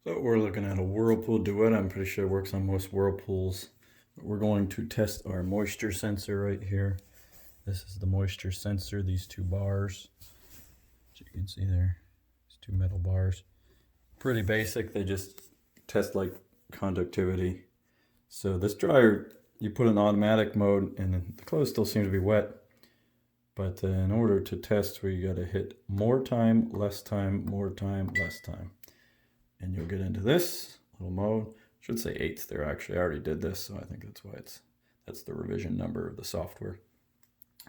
So we're looking at a Whirlpool Duet. I'm pretty sure it works on most Whirlpools. We're going to test our moisture sensor right here. This is the moisture sensor, these two bars. As you can see there, these two metal bars. Pretty basic, they just test like conductivity. So this dryer, you put in automatic mode and the clothes still seem to be wet. But in order to test, we gotta hit more time, less time, more time, less time. And you'll get into this little mode. Should say eighths there actually. I already did this, so I think that's why that's the revision number of the software.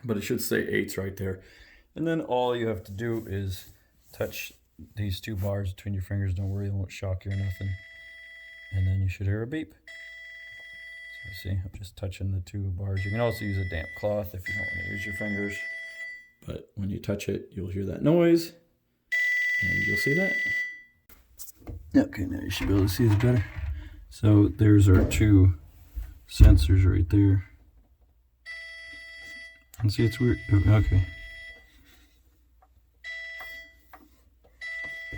But it should say eighths right there. And then all you have to do is touch these two bars between your fingers. Don't worry, it won't shock you or nothing. And then you should hear a beep. So see, I'm just touching the two bars. You can also use a damp cloth if you don't want to use your fingers. But when you touch it, you'll hear that noise. And you'll see that. Okay, now you should be able to see this better. So there's our two sensors right there. And see, it's weird. Okay.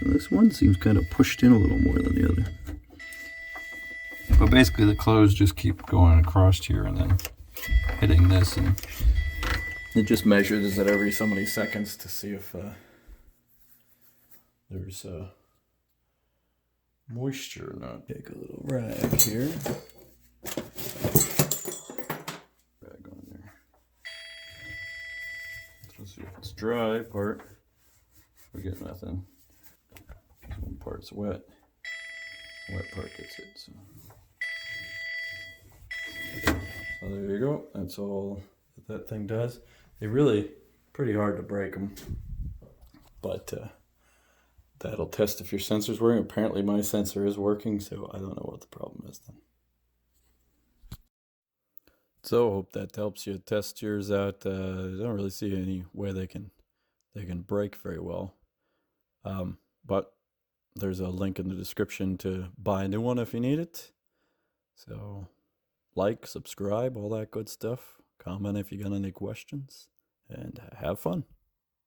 This one seems kind of pushed in a little more than the other. But basically the clothes just keep going across here and then hitting this, and it just measures it every so many seconds to see if there's moisture or not. Take a little rag here. Rag on there. Let's see if it's dry part. We get nothing. This one part's wet. Wet part gets it. So there you go. That's all that thing does. They're really pretty hard to break them, but that'll test if your sensor's working. Apparently my sensor is working, so I don't know what the problem is then. So hope that helps you test yours out. I don't really see any way they can break very well, but there's a link in the description to buy a new one if you need it. So like, subscribe, all that good stuff. Comment if you got any questions, and have fun.